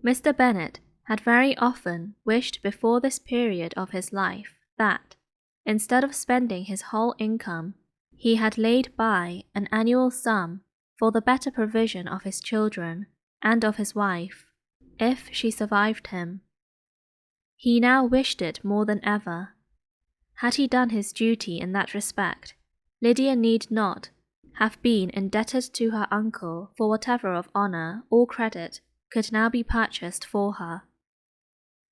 Mr. Bennet had very often wished before this period of his life that, instead of spending his whole income, he had laid by an annual sum for the better provision of his children and of his wife, if she survived him. He now wished it more than ever. Had he done his duty in that respect, Lydia need not have been indebted to her uncle for whatever of honour or credit could now be purchased for her.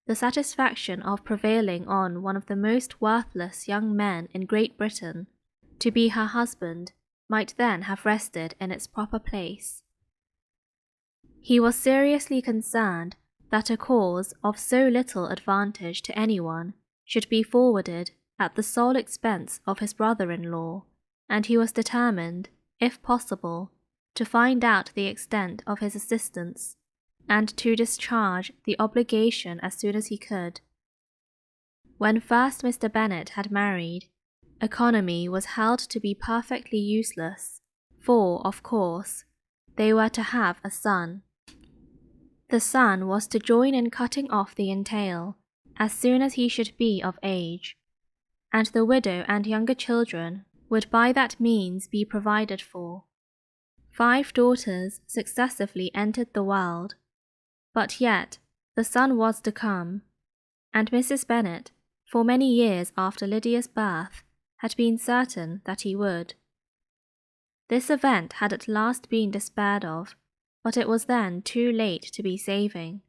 The satisfaction of prevailing on one of the most worthless young men in Great Britain to be her husband might then have rested in its proper place. He was seriously concerned that a cause of so little advantage to anyone should be forwarded at the sole expense of his brother-in-law, and he was determined, if possible, to find out the extent of his assistance, and to discharge the obligation as soon as he could. When first Mr. Bennet had married, economy was held to be perfectly useless, for, of course, they were to have a son. The son was to join in cutting off the entail as soon as he should be of age, and the widow and younger children would by that means be provided for. 5 daughters successively entered the world, but yet the son was to come, and Mrs. Bennet, for many years after Lydia's birth, had been certain that he would. This event had at last been despaired of, but it was then too late to be saving.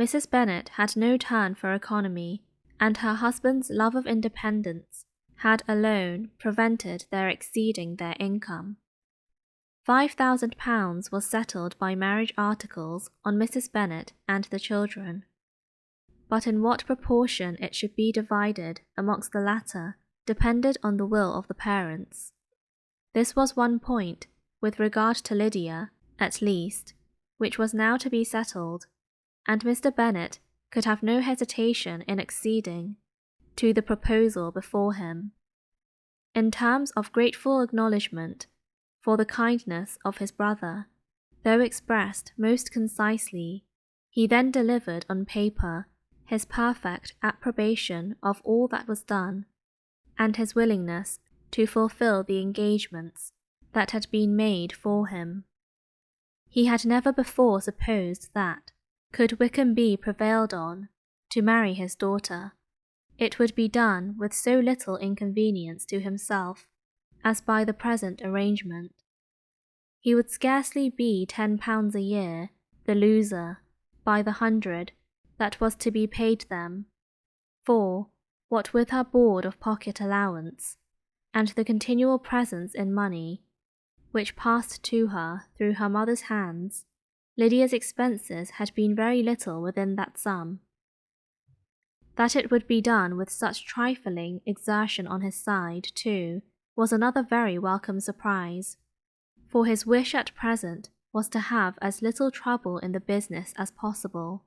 Mrs. Bennet had no turn for economy, and her husband's love of independence had alone prevented their exceeding their income. £5,000 was settled by marriage articles on Mrs. Bennet and the children, but in what proportion it should be divided amongst the latter depended on the will of the parents. This was one point, with regard to Lydia, at least, which was now to be settled, and Mr. Bennet could have no hesitation in acceding to the proposal before him. In terms of grateful acknowledgment for the kindness of his brother, though expressed most concisely, he then delivered on paper his perfect approbation of all that was done, and his willingness to fulfill the engagements that had been made for him. He had never before supposed that, could Wickham be prevailed on to marry his daughter, it would be done with so little inconvenience to himself as by the present arrangement. He would scarcely be £10 a year the loser by the 100 that was to be paid them, for, what with her board of pocket allowance, and the continual presents in money which passed to her through her mother's hands, Lydia's expenses had been very little within that sum. That it would be done with such trifling exertion on his side, too, was another very welcome surprise, for his wish at present was to have as little trouble in the business as possible.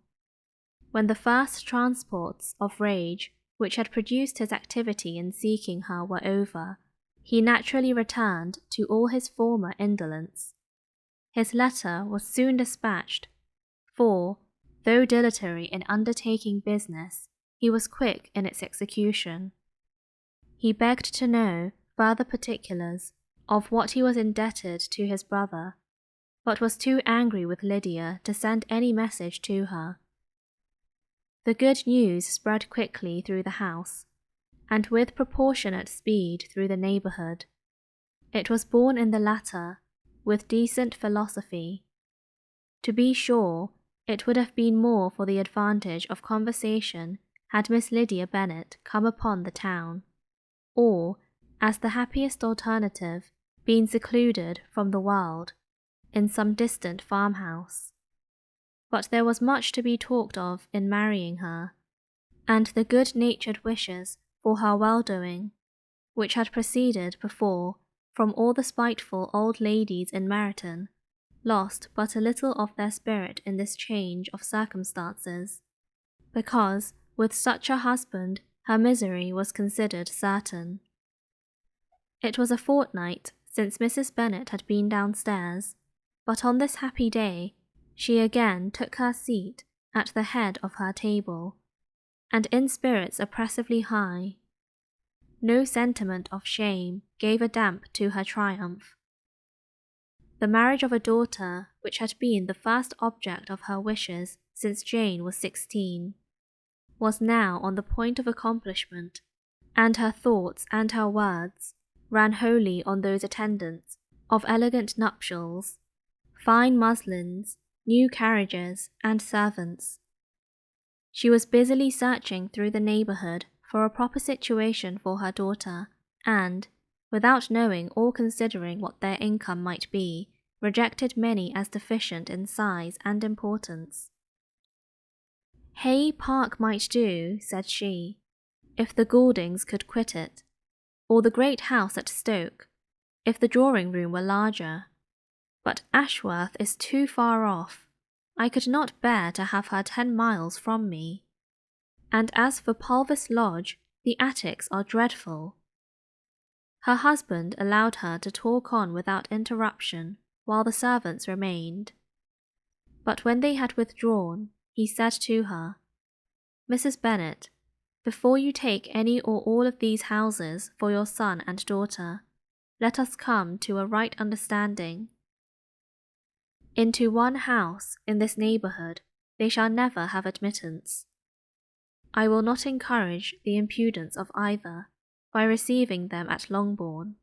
When the first transports of rage which had produced his activity in seeking her were over, he naturally returned to all his former indolence. His letter was soon dispatched, for, though dilatory in undertaking business, he was quick in its execution. He begged to know further particulars of what he was indebted to his brother, but was too angry with Lydia to send any message to her. The good news spread quickly through the house, and with proportionate speed through the neighbourhood. It was borne in the latter with decent philosophy. To be sure, it would have been more for the advantage of conversation had Miss Lydia Bennet come upon the town, or, as the happiest alternative, been secluded from the world, in some distant farmhouse. But there was much to be talked of in marrying her, and the good-natured wishes for her well-doing, which had proceeded before from all the spiteful old ladies in Meryton, lost but a little of their spirit in this change of circumstances, because, with such a husband, her misery was considered certain. It was a fortnight since Mrs. Bennet had been downstairs, but on this happy day, She again took her seat at the head of her table, and in spirits oppressively high. No sentiment of shame gave a damp to her triumph. The marriage of a daughter, which had been the first object of her wishes since Jane was 16, was now on the point of accomplishment, and her thoughts and her words ran wholly on those attendants of elegant nuptials, fine muslins, new carriages, and servants. She was busily searching through the neighbourhood for a proper situation for her daughter, and, without knowing or considering what their income might be, rejected many as deficient in size and importance. Hay Park might do, said she, if the Gouldings could quit it, or the great house at Stoke, if the drawing-room were larger. But Ashworth is too far off. I could not bear to have her 10 miles from me. And as for Pulvis Lodge, the attics are dreadful. Her husband allowed her to talk on without interruption while the servants remained. But when they had withdrawn, he said to her, "Mrs. Bennet, before you take any or all of these houses for your son and daughter, let us come to a right understanding. Into one house in this neighbourhood they shall never have admittance. I will not encourage the impudence of either by receiving them at Longbourn."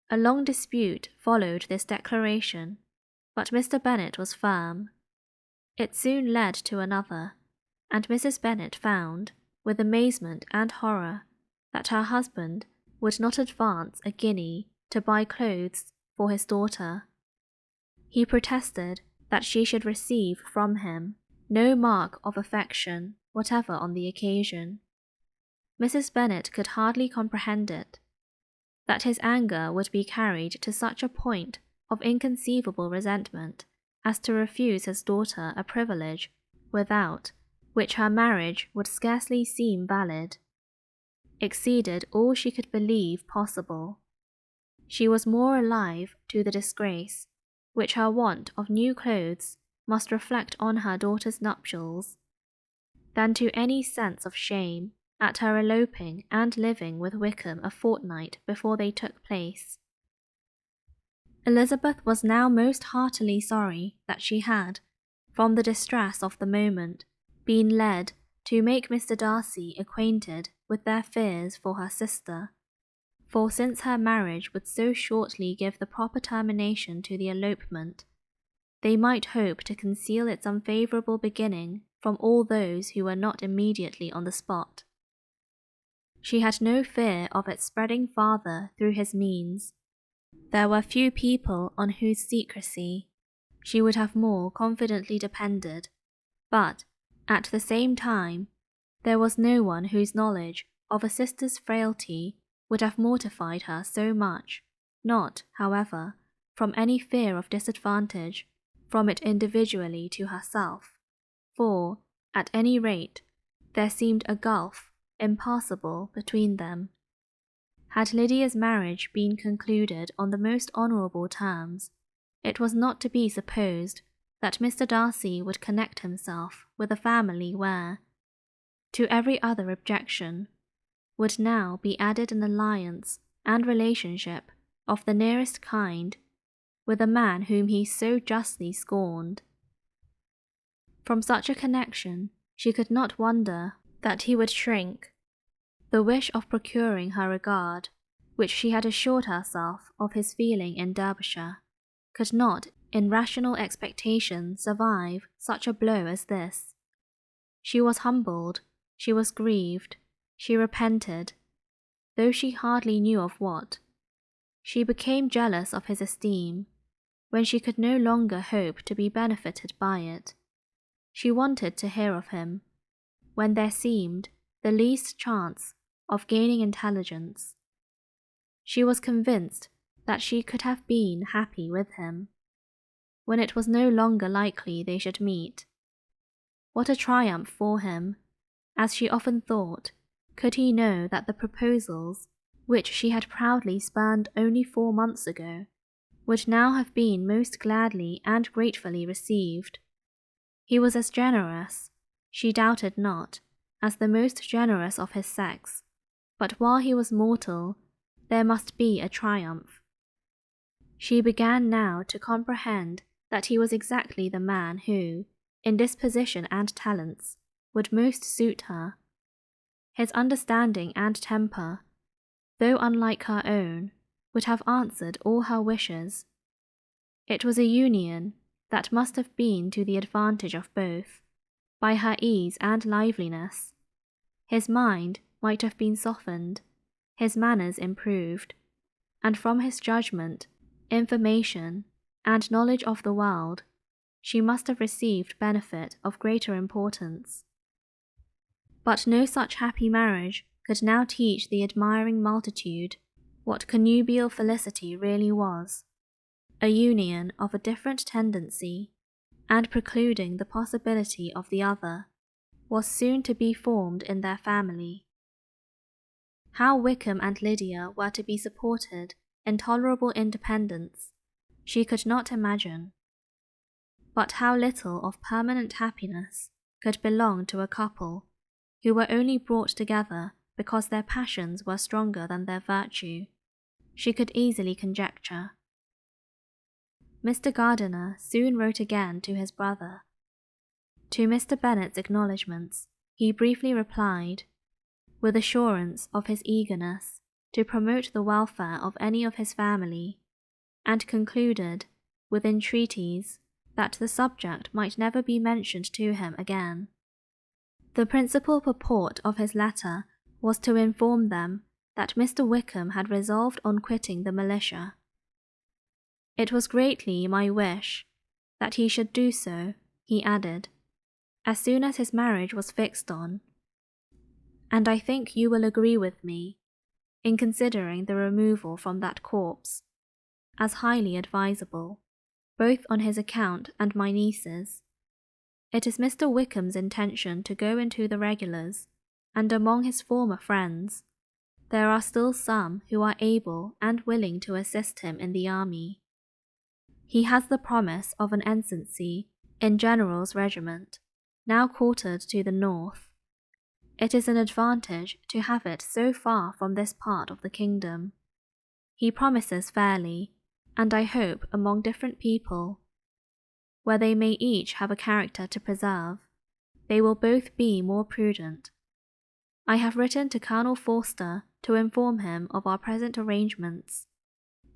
A long dispute followed this declaration, but Mr. Bennet was firm. It soon led to another, and Mrs. Bennet found, with amazement and horror, that her husband would not advance a guinea to buy clothes for his daughter. He protested that she should receive from him no mark of affection whatever on the occasion. Mrs. Bennet could hardly comprehend it. That his anger would be carried to such a point of inconceivable resentment as to refuse his daughter a privilege without which her marriage would scarcely seem valid, exceeded all she could believe possible. She was more alive to the disgrace which her want of new clothes must reflect on her daughter's nuptials, than to any sense of shame at her eloping and living with Wickham a fortnight before they took place. Elizabeth was now most heartily sorry that she had, from the distress of the moment, been led to make Mr. Darcy acquainted with their fears for her sister, for since her marriage would so shortly give the proper termination to the elopement, they might hope to conceal its unfavourable beginning from all those who were not immediately on the spot. She had no fear of its spreading farther through his means. There were few people on whose secrecy she would have more confidently depended, but, at the same time, there was no one whose knowledge of a sister's frailty would have mortified her so much, not, however, from any fear of disadvantage from it individually to herself, for, at any rate, there seemed a gulf impassable between them. Had Lydia's marriage been concluded on the most honourable terms, it was not to be supposed that Mr. Darcy would connect himself with a family where, to every other objection, would now be added an alliance and relationship of the nearest kind with a man whom he so justly scorned. From such a connection she could not wonder that he would shrink. The wish of procuring her regard, which she had assured herself of his feeling in Derbyshire, could not in rational expectation survive such a blow as this. She was humbled, she was grieved, she repented, though she hardly knew of what. She became jealous of his esteem, when she could no longer hope to be benefited by it. She wanted to hear of him, when there seemed the least chance of gaining intelligence. She was convinced that she could have been happy with him, when it was no longer likely they should meet. What a triumph for him, as she often thought, could he know that the proposals, which she had proudly spurned only 4 months ago, would now have been most gladly and gratefully received. He was as generous, she doubted not, as the most generous of his sex, but while he was mortal, there must be a triumph. She began now to comprehend that he was exactly the man who, in disposition and talents, would most suit her. His understanding and temper, though unlike her own, would have answered all her wishes. It was a union that must have been to the advantage of both, by her ease and liveliness. His mind might have been softened, his manners improved, and from his judgment, information, and knowledge of the world, she must have received benefit of greater importance. But no such happy marriage could now teach the admiring multitude what connubial felicity really was, a union of a different tendency, and precluding the possibility of the other, was soon to be formed in their family. How Wickham and Lydia were to be supported in tolerable independence, she could not imagine. But how little of permanent happiness could belong to a couple who were only brought together because their passions were stronger than their virtue, she could easily conjecture. Mr. Gardiner soon wrote again to his brother. To Mr. Bennet's acknowledgments he briefly replied, with assurance of his eagerness to promote the welfare of any of his family, and concluded with entreaties that the subject might never be mentioned to him again. The principal purport of his letter was to inform them that Mr. Wickham had resolved on quitting the militia. It was greatly my wish that he should do so, he added, as soon as his marriage was fixed on, and I think you will agree with me in considering the removal from that corps as highly advisable, both on his account and my niece's. It is Mr. Wickham's intention to go into the regulars, and among his former friends, there are still some who are able and willing to assist him in the army. He has the promise of an ensigncy in General's regiment, now quartered to the north. It is an advantage to have it so far from this part of the kingdom. He promises fairly, and I hope among different people, where they may each have a character to preserve, they will both be more prudent. I have written to Colonel Forster to inform him of our present arrangements,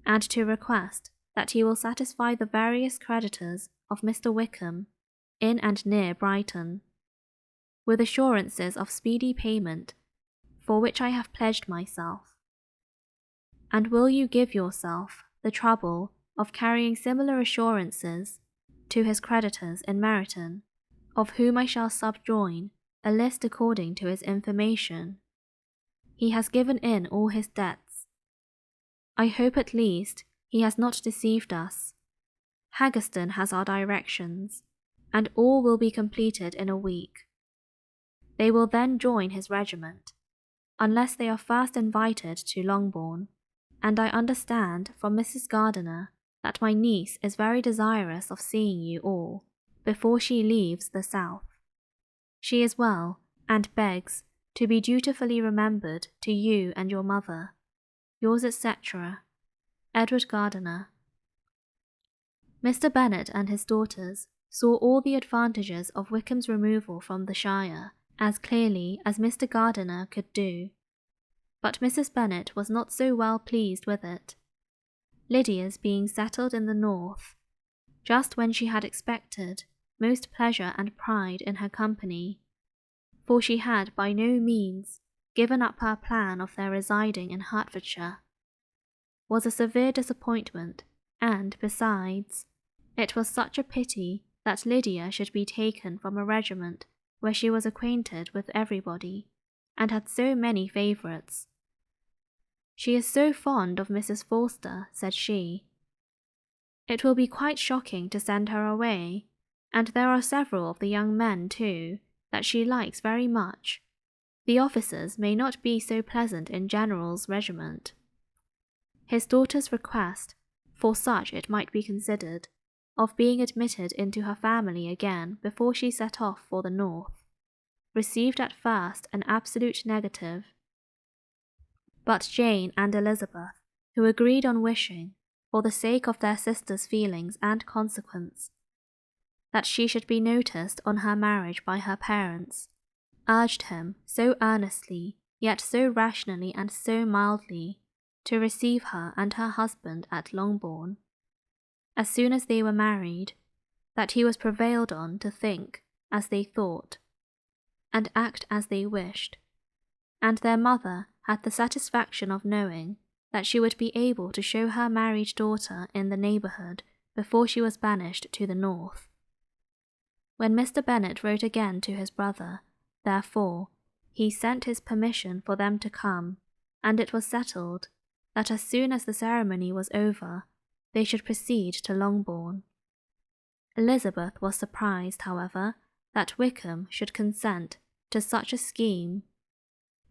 and to request that he will satisfy the various creditors of Mr. Wickham in and near Brighton, with assurances of speedy payment, for which I have pledged myself. And will you give yourself the trouble of carrying similar assurances to his creditors in Meryton, of whom I shall subjoin a list according to his information? He has given in all his debts. I hope at least he has not deceived us. Haggerston has our directions, and all will be completed in a week. They will then join his regiment, unless they are first invited to Longbourn, and I understand from Mrs. Gardiner that my niece is very desirous of seeing you all before she leaves the south. She is well, and begs to be dutifully remembered to you and your mother. Yours, etc., Edward Gardiner. Mr. Bennet and his daughters saw all the advantages of Wickham's removal from the shire as clearly as Mr. Gardiner could do, but Mrs. Bennet was not so well pleased with it. Lydia's being settled in the north, just when she had expected most pleasure and pride in her company, for she had by no means given up her plan of their residing in Hertfordshire, was a severe disappointment, and, besides, it was such a pity that Lydia should be taken from a regiment where she was acquainted with everybody, and had so many favourites. She is so fond of Mrs. Forster, said she. It will be quite shocking to send her away, and there are several of the young men, too, that she likes very much. The officers may not be so pleasant in General's regiment. His daughter's request for such it might be considered, of being admitted into her family again before she set off for the north, received at first an absolute negative. But Jane and Elizabeth, who agreed on wishing, for the sake of their sister's feelings and consequence, that she should be noticed on her marriage by her parents, urged him so earnestly, yet so rationally and so mildly, to receive her and her husband at Longbourn, as soon as they were married, that he was prevailed on to think as they thought, and act as they wished, and their mother had the satisfaction of knowing that she would be able to show her married daughter in the neighbourhood before she was banished to the north. When Mr. Bennet wrote again to his brother, therefore, he sent his permission for them to come, and it was settled that as soon as the ceremony was over, they should proceed to Longbourn. Elizabeth was surprised, however, that Wickham should consent to such a scheme,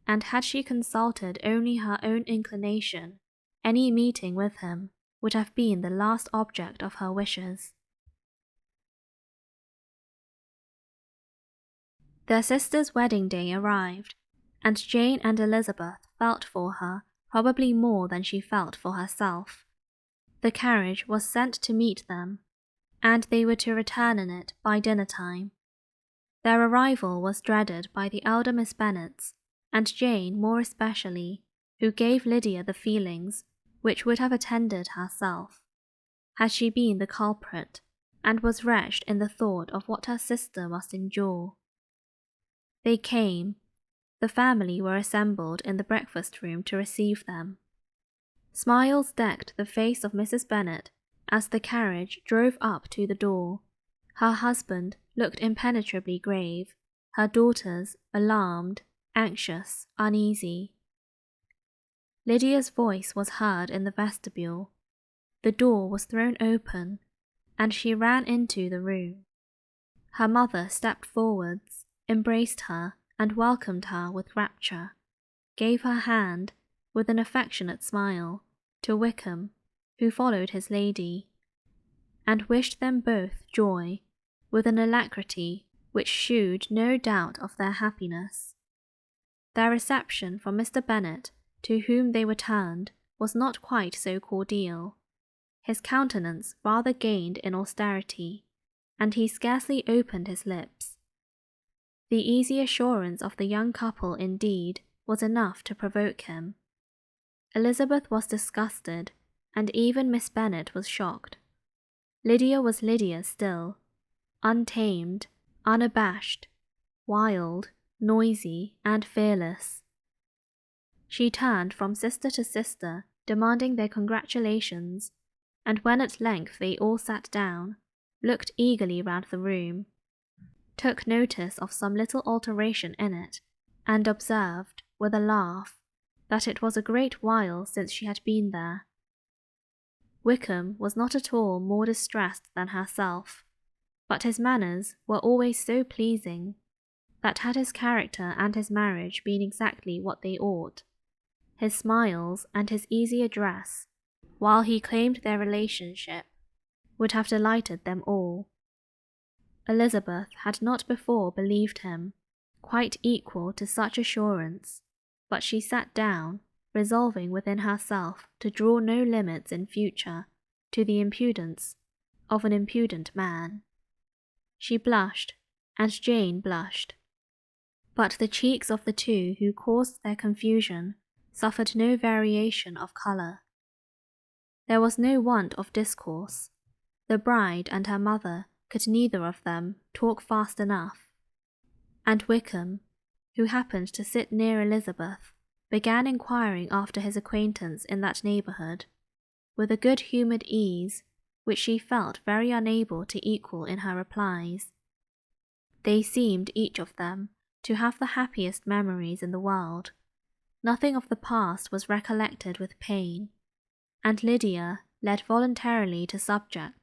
and had she consulted only her own inclination, any meeting with him would have been the last object of her wishes. Their sister's wedding day arrived, and Jane and Elizabeth felt for her probably more than she felt for herself. The carriage was sent to meet them, and they were to return in it by dinner time. Their arrival was dreaded by the elder Miss Bennets, and Jane more especially, who gave Lydia the feelings which would have attended herself, had she been the culprit, and was wretched in the thought of what her sister must endure. They came. The family were assembled in the breakfast-room to receive them. Smiles decked the face of Mrs. Bennet as the carriage drove up to the door. Her husband looked impenetrably grave, her daughters alarmed, anxious, uneasy. Lydia's voice was heard in the vestibule. The door was thrown open, and she ran into the room. Her mother stepped forwards, embraced her, and welcomed her with rapture, gave her hand, with an affectionate smile, to Wickham, who followed his lady, and wished them both joy, with an alacrity which shewed no doubt of their happiness. Their reception from Mr. Bennet, to whom they were turned, was not quite so cordial. His countenance rather gained in austerity, and he scarcely opened his lips. The easy assurance of the young couple, indeed, was enough to provoke him. Elizabeth was disgusted, and even Miss Bennet was shocked. Lydia was Lydia still, untamed, unabashed, wild, noisy, and fearless. She turned from sister to sister, demanding their congratulations, and when at length they all sat down, looked eagerly round the room, took notice of some little alteration in it, and observed, with a laugh, that it was a great while since she had been there. Wickham was not at all more distressed than herself, but his manners were always so pleasing, that had his character and his marriage been exactly what they ought, his smiles and his easy address, while he claimed their relationship, would have delighted them all. Elizabeth had not before believed him quite equal to such assurance, but she sat down, resolving within herself to draw no limits in future to the impudence of an impudent man. She blushed, and Jane blushed, but the cheeks of the two who caused their confusion suffered no variation of colour. There was no want of discourse. The bride and her mother could neither of them talk fast enough, and Wickham, who happened to sit near Elizabeth, began inquiring after his acquaintance in that neighbourhood, with a good-humoured ease which she felt very unable to equal in her replies. They seemed, each of them, to have the happiest memories in the world. Nothing of the past was recollected with pain, and Lydia led voluntarily to subjects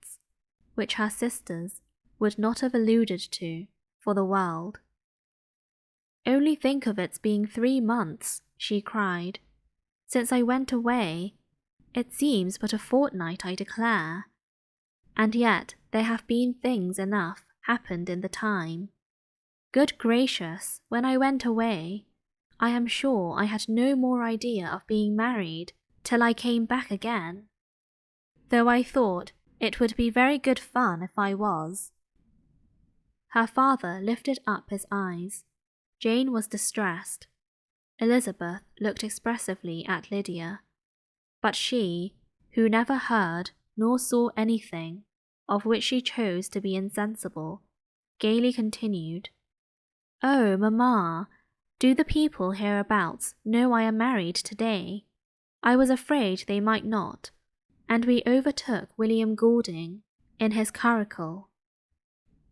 which her sisters would not have alluded to for the world. "Only think of its being 3 months," she cried, "since I went away. It seems but a fortnight, I declare. And yet there have been things enough happened in the time. Good gracious, when I went away, I am sure I had no more idea of being married till I came back again, though I thought it would be very good fun if I was. Her father lifted up his eyes. Jane was distressed. Elizabeth looked expressively at Lydia, but she, who never heard nor saw anything of which she chose to be insensible, gaily continued, "Oh, mamma, do the people hereabouts know I am married today? I was afraid they might not, and we overtook William Goulding in his curricle.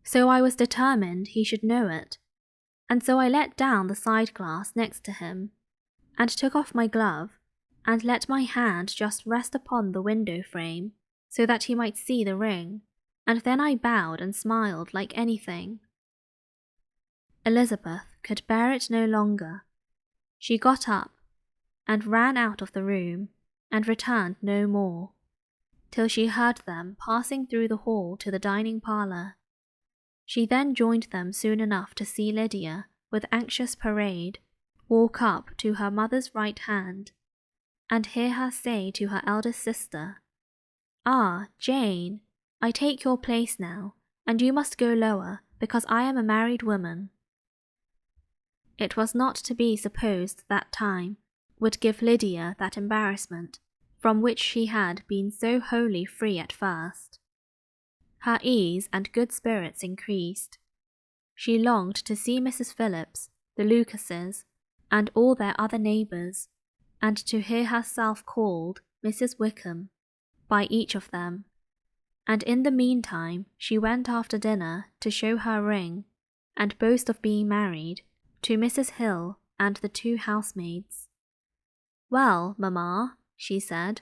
So I was determined he should know it, and so I let down the side glass next to him, and took off my glove, and let my hand just rest upon the window frame, so that he might see the ring, and then I bowed and smiled like anything." Elizabeth could bear it no longer. She got up, and ran out of the room, and returned no more, till she heard them passing through the hall to the dining parlour. She then joined them soon enough to see Lydia, with anxious parade, walk up to her mother's right hand, and hear her say to her eldest sister, "Ah, Jane, I take your place now, and you must go lower, because I am a married woman." It was not to be supposed that time would give Lydia that embarrassment from which she had been so wholly free at first. Her ease and good spirits increased. She longed to see Mrs. Phillips, the Lucases, and all their other neighbours, and to hear herself called Mrs. Wickham by each of them, and in the meantime she went after dinner to show her ring, and boast of being married, to Mrs. Hill and the two housemaids. "Well, mamma," she said,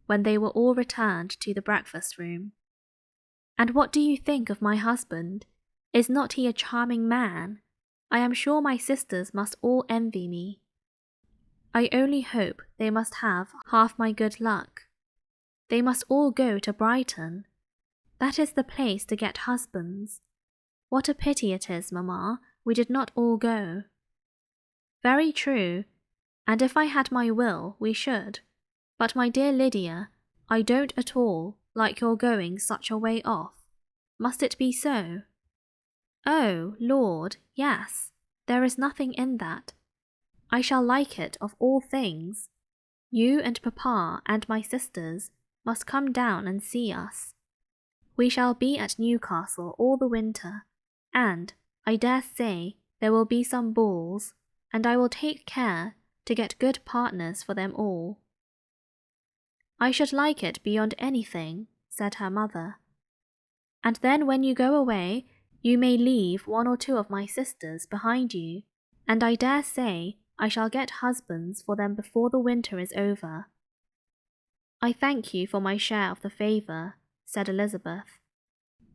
when they were all returned to the breakfast-room, "and what do you think of my husband? Is not he a charming man? I am sure my sisters must all envy me. I only hope they must have half my good luck. They must all go to Brighton. That is the place to get husbands. What a pity it is, mamma, we did not all go." "Very true, and if I had my will, we should. But my dear Lydia, I don't at all like your going such a way off. Must it be so?" "Oh, Lord, yes, there is nothing in that. I shall like it of all things. You and papa and my sisters must come down and see us. We shall be at Newcastle all the winter, and, I dare say, there will be some balls, and I will take care to get good partners for them all." "I should like it beyond anything," said her mother. "And then when you go away, you may leave one or two of my sisters behind you, and I dare say I shall get husbands for them before the winter is over." "I thank you for my share of the favour," said Elizabeth,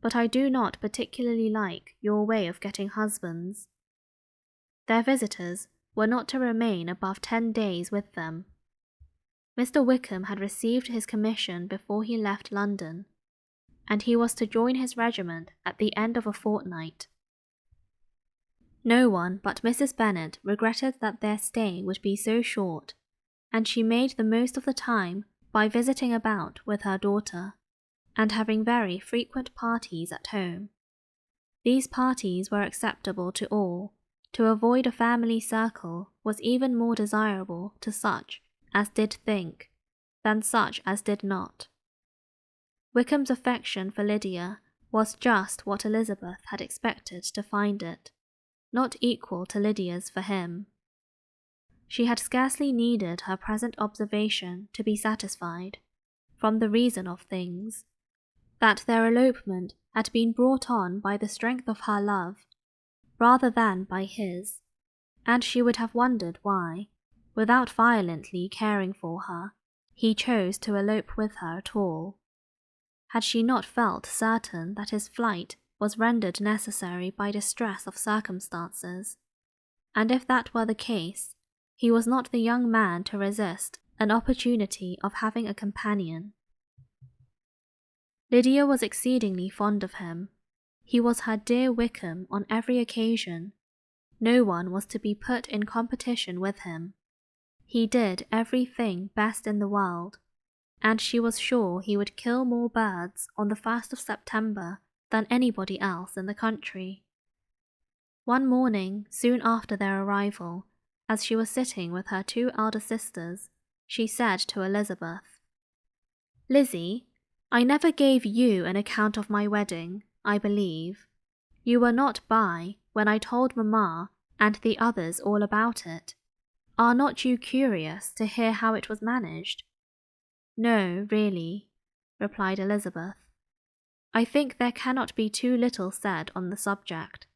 "but I do not particularly like your way of getting husbands." Their visitors were not to remain above 10 days with them. Mr. Wickham had received his commission before he left London, and he was to join his regiment at the end of a fortnight. No one but Mrs. Bennet regretted that their stay would be so short, and she made the most of the time by visiting about with her daughter, and having very frequent parties at home. These parties were acceptable to all. To avoid a family circle was even more desirable to such as did think than such as did not. Wickham's affection for Lydia was just what Elizabeth had expected to find it, not equal to Lydia's for him. She had scarcely needed her present observation to be satisfied, from the reason of things, that their elopement had been brought on by the strength of her love, rather than by his, and she would have wondered why, without violently caring for her, he chose to elope with her at all, had she not felt certain that his flight was rendered necessary by distress of circumstances, and if that were the case, he was not the young man to resist an opportunity of having a companion. Lydia was exceedingly fond of him. He was her dear Wickham on every occasion. No one was to be put in competition with him. He did everything best in the world, and she was sure he would kill more birds on the 1st of September than anybody else in the country. One morning, soon after their arrival, as she was sitting with her 2 elder sisters, she said to Elizabeth, "Lizzie, I never gave you an account of my wedding, I believe. You were not by when I told Mamma and the others all about it. Are not you curious to hear how it was managed?" "No, really," replied Elizabeth. "I think there cannot be too little said on the subject."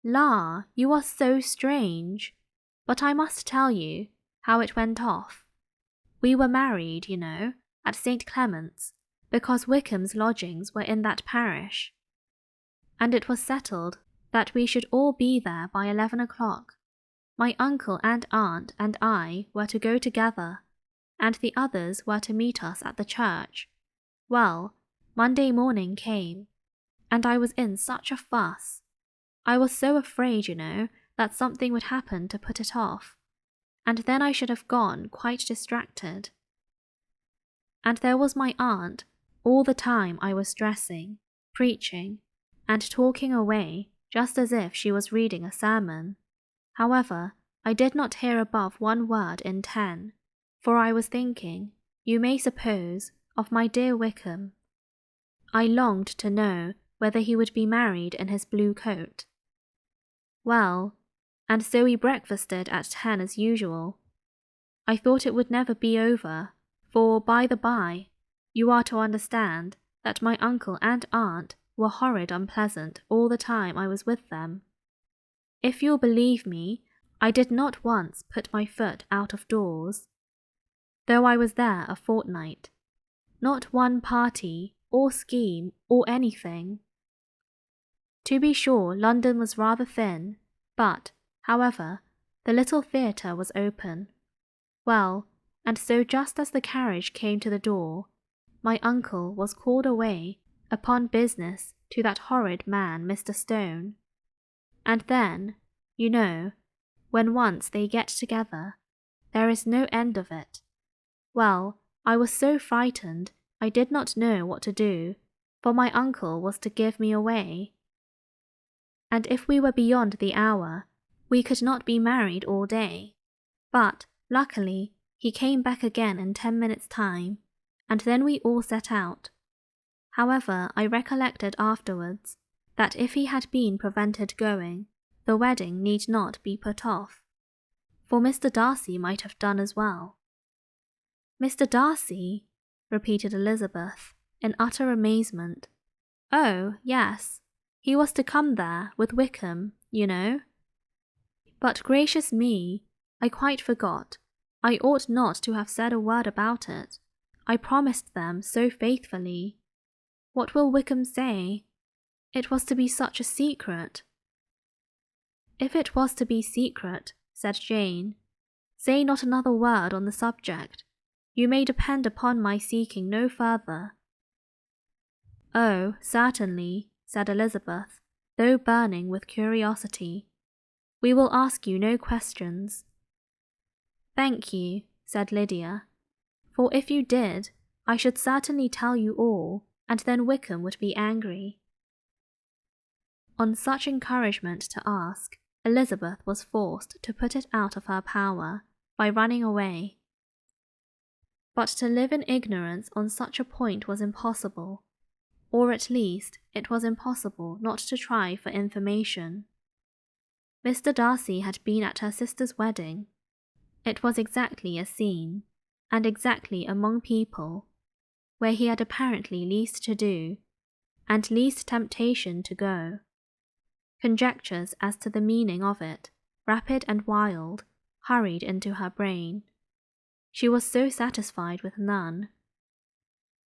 "La, you are so strange. But I must tell you how it went off. We were married, you know, at St. Clement's, because Wickham's lodgings were in that parish. And it was settled that we should all be there by 11 o'clock. My uncle and aunt and I were to go together, and the others were to meet us at the church. Well, Monday morning came, and I was in such a fuss. I was so afraid, you know, that something would happen to put it off, and then I should have gone quite distracted. And there was my aunt all the time I was dressing, preaching, and talking away just as if she was reading a sermon. However, I did not hear above 1 word in 10, for I was thinking, you may suppose, of my dear Wickham. I longed to know whether he would be married in his blue coat. Well, and so we breakfasted at 10 as usual. I thought it would never be over, for, by the by, you are to understand that my uncle and aunt were horrid unpleasant all the time I was with them. If you'll believe me, I did not once put my foot out of doors, though I was there a fortnight. Not one party, or scheme, or anything. To be sure, London was rather thin, but, however, the little theatre was open. Well, and so just as the carriage came to the door, my uncle was called away upon business to that horrid man Mr. Stone. And then, you know, when once they get together, there is no end of it. Well, I was so frightened I did not know what to do, for my uncle was to give me away. And if we were beyond the hour, we could not be married all day. But, luckily, he came back again in 10 minutes' time, and then we all set out. However, I recollected afterwards that if he had been prevented going, the wedding need not be put off, for Mr. Darcy might have done as well. "Mr. Darcy?" repeated Elizabeth, in utter amazement. "Oh, yes, he was to come there with Wickham, you know. But gracious me, I quite forgot. I ought not to have said a word about it. I promised them so faithfully. What will Wickham say? It was to be such a secret." "If it was to be secret," said Jane, "say not another word on the subject. You may depend upon my seeking no further." "Oh, certainly," said Elizabeth, though burning with curiosity. "We will ask you no questions." "Thank you," said Lydia, "for if you did, I should certainly tell you all, and then Wickham would be angry." On such encouragement to ask, Elizabeth was forced to put it out of her power by running away. But to live in ignorance on such a point was impossible, or at least it was impossible not to try for information. Mr. Darcy had been at her sister's wedding. It was exactly a scene, and exactly among people, where he had apparently least to do, and least temptation to go. Conjectures as to the meaning of it, rapid and wild, hurried into her brain. She was so satisfied with none.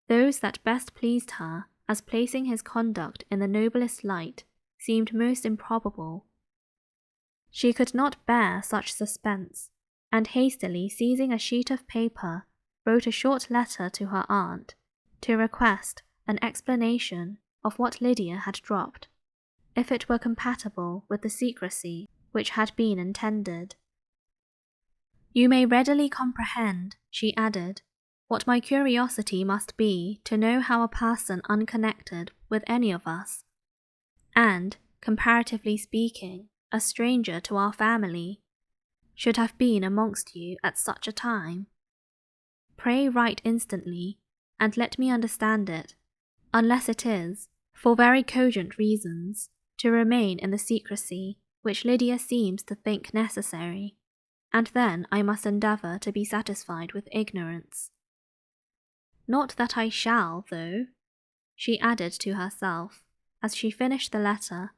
Those that best pleased her, as placing his conduct in the noblest light, seemed most improbable. She could not bear such suspense, and hastily seizing a sheet of paper, wrote a short letter to her aunt to request an explanation of what Lydia had dropped, if it were compatible with the secrecy which had been intended. "You may readily comprehend," she added, "what my curiosity must be to know how a person unconnected with any of us, and, comparatively speaking, a stranger to our family, should have been amongst you at such a time. Pray write instantly, and let me understand it, unless it is, for very cogent reasons, to remain in the secrecy which Lydia seems to think necessary, and then I must endeavour to be satisfied with ignorance. Not that I shall, though," she added to herself, as she finished the letter,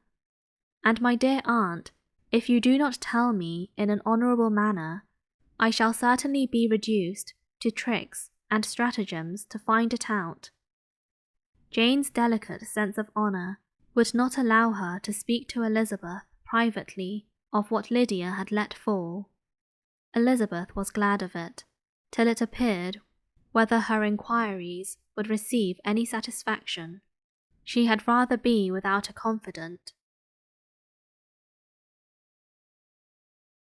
"and my dear aunt, if you do not tell me in an honourable manner, I shall certainly be reduced to tricks and stratagems to find it out." Jane's delicate sense of honour would not allow her to speak to Elizabeth privately of what Lydia had let fall. Elizabeth was glad of it, till it appeared whether her inquiries would receive any satisfaction. She had rather be without a confidant